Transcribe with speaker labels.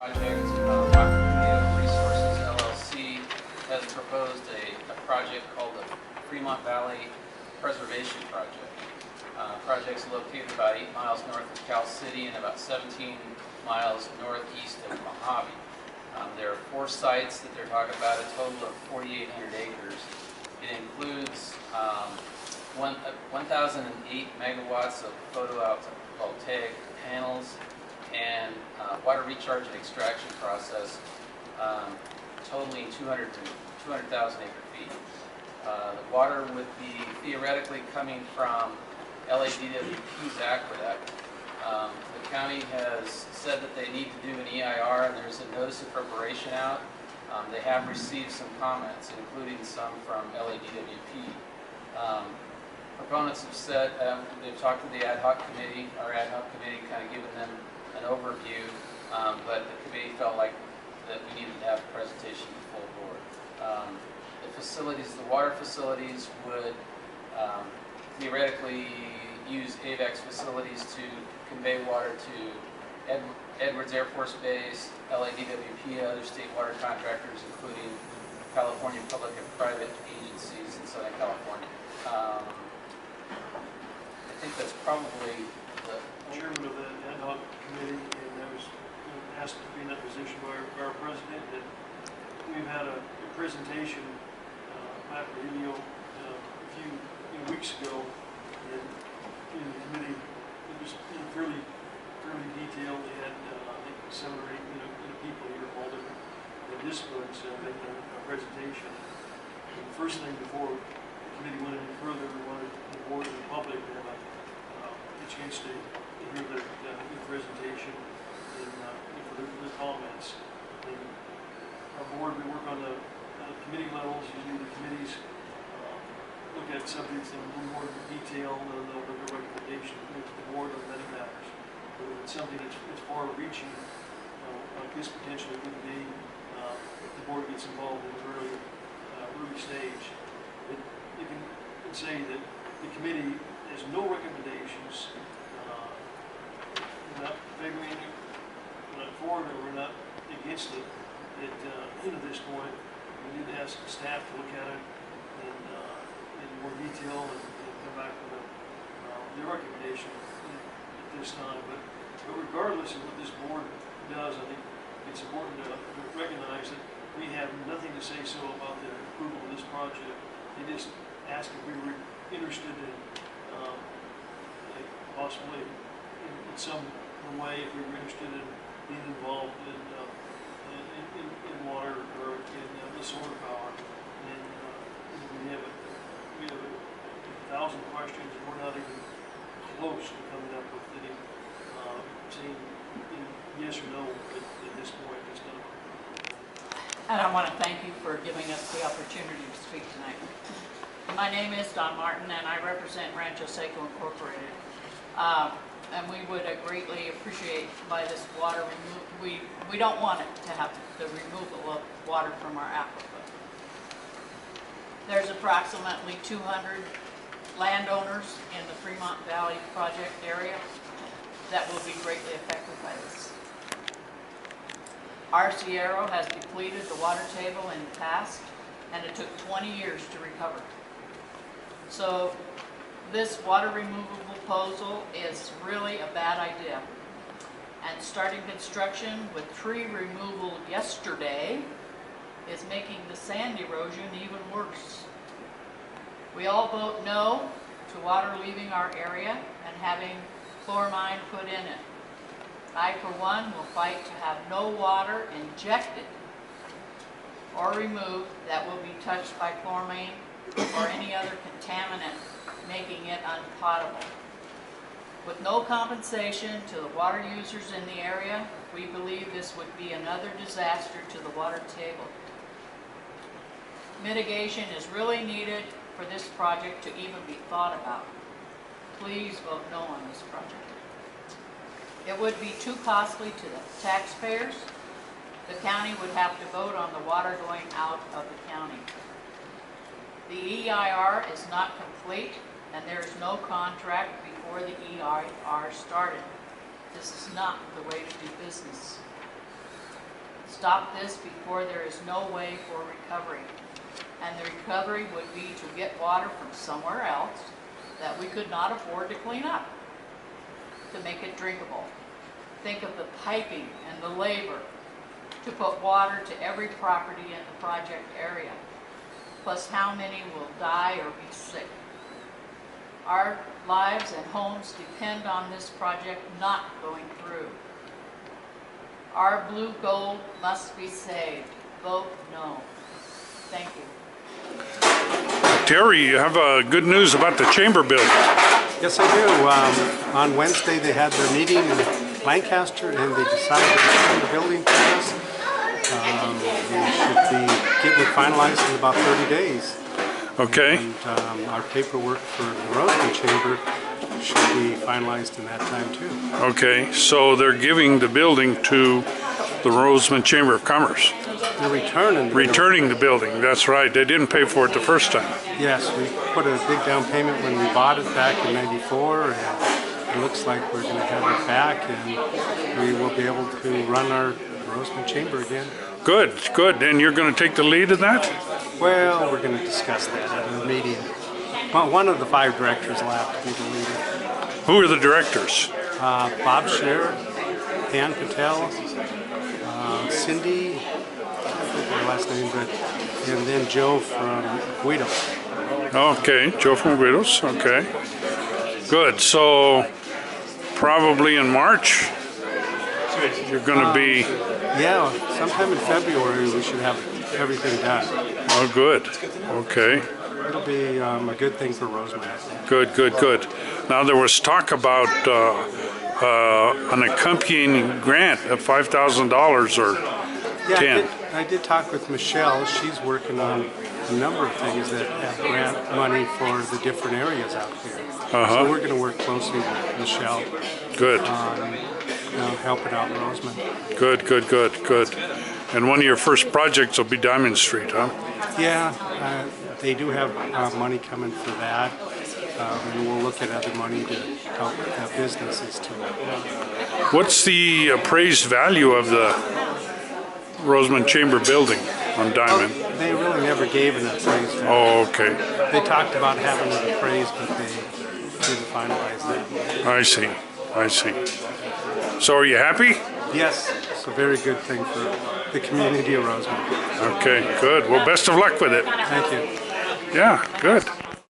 Speaker 1: Project, AquaHelio Resources LLC has proposed a project called the Fremont Valley Preservation Project. Project's located about 8 miles north of Cal City and about 17 miles northeast of Mojave. There are 4 sites that they're talking about, a total of 4,800 acres. It includes 1,008 megawatts of photovoltaic panels and water recharge and extraction process totaling 200,000 acre feet. The water would be theoretically coming from LADWP's aqueduct. The county has said that they need to do an EIR, and there's a notice of preparation out. They have received some comments, including some from LADWP. Proponents have said, they've talked to the ad hoc committee, our ad hoc committee, kind of given them an overview, but the committee felt like that we needed to have a presentation to the full board. The facilities, the water facilities would theoretically use AVEK's facilities to convey water to Edwards Air Force Base, LADWP, other state water contractors, including California public and private agencies in Southern California. I think that's probably the
Speaker 2: chairman of the ad hoc committee, and I was asked to be in that position by our president. That we've had a presentation at AquaHelio a few weeks ago, and in the committee it was fairly detailed. They had I think 7 or 8 people here from all different disciplines making a presentation. And the first thing before the committee went any further, we wanted the board and the public to have a chance to hear the presentation and for the comments. And our board, we work on the committee levels. Usually the committees look at subjects in a little more detail, and they'll make a recommendation to the board on many matters. But if it's something that's far-reaching, like this potentially could be, the board gets involved in an early stage. You can say that the committee has no recommendations. We're not favoring it, we're not for it, or we're not against it. At this point, we need to ask staff to look at it in more detail and come back with the recommendation at this time. But regardless of what this board does, I think it's important to recognize that we have nothing to say so about the approval of this project. They just asked if we were interested in possibly in some way, if we were interested in being involved in water or in the solar power. And we have 1,000 questions, and we're not even close to coming up with any saying yes or no at this point. It's not.
Speaker 3: And I want to thank you for giving us the opportunity to speak tonight. My name is Don Martin, and I represent Rancho Seco Incorporated. And we would greatly appreciate by this water removal. We don't want it to have the removal of water from our aquifer. There's approximately 200 landowners in the Fremont Valley project area that will be greatly affected by this. Our Sierra has depleted the water table in the past, and it took 20 years to recover. So this water removal proposal is really a bad idea. And starting construction with tree removal yesterday is making the sand erosion even worse. We all vote no to water leaving our area and having chloramine put in it. I, for one, will fight to have no water injected or removed that will be touched by chloramine or any other contaminant, making it unpotable. With no compensation to the water users in the area, we believe this would be another disaster to the water table. Mitigation is really needed for this project to even be thought about. Please vote no on this project. It would be too costly to the taxpayers. The county would have to vote on the water going out of the county. The EIR is not complete, and there is no contract before the EIR started. This is not the way to do business. stop this before there is no way for recovery. And the recovery would be to get water from somewhere else that we could not afford to clean up to make it drinkable. Think of the piping and the labor to put water to every property in the project area, plus how many will die or be sick. Our lives and homes depend on this project not going through. Our blue gold must be saved. Vote no. Thank you.
Speaker 4: Terry, you have good news about the chamber building.
Speaker 5: Yes, I do. On Wednesday, they had their meeting in Lancaster, and they decided to return the building to us. We should be getting it finalized in about 30 days.
Speaker 4: Okay.
Speaker 5: And our paperwork for the Rosamond Chamber should be finalized in that time too.
Speaker 4: Okay, so they're giving the building to the Rosamond Chamber of Commerce.
Speaker 5: They're
Speaker 4: Returning the building, that's right. They didn't pay for it the first time.
Speaker 5: Yes, we put a big down payment when we bought it back in '94, and it looks like we're going to have it back, and we will be able to run our Rosamond Chamber again.
Speaker 4: Good, good. And you're going to take the lead in that?
Speaker 5: Well, we're going to discuss that at a meeting. Well, one of the 5 directors will have to be the leader.
Speaker 4: Who are the directors?
Speaker 5: Bob Scher, Pan Patel, Cindy, I forget her last name, and then Joe from Guidos.
Speaker 4: Okay, Joe from Guidos, okay. Good, so probably in March, you're going to be...
Speaker 5: Yeah, sometime in February we should have everything done.
Speaker 4: Oh, good, okay.
Speaker 5: It'll be a good thing for Rosamond.
Speaker 4: Good, good, good. Now there was talk about an accompanying grant of $5,000 or
Speaker 5: Yeah,
Speaker 4: 10.
Speaker 5: I did talk with Michelle. She's working on a number of things that have grant money for the different areas out here. So we're going to work closely with Michelle.
Speaker 4: Good.
Speaker 5: On helping out Rosamond.
Speaker 4: Good, good, good, good. And one of your first projects will be Diamond Street, huh?
Speaker 5: Yeah, they do have money coming for that. And we'll look at other money to help businesses too.
Speaker 4: What's the appraised value of the Rosamond Chamber building on Diamond?
Speaker 5: They really never gave an appraised value.
Speaker 4: Oh, okay.
Speaker 5: They talked about having it appraised, but they didn't finalize that.
Speaker 4: I see, I see. So are you happy?
Speaker 5: Yes, it's a very good thing for the community of Rosamond.
Speaker 4: Okay, good. Well, best of luck with it.
Speaker 5: Thank you.
Speaker 4: Yeah, good.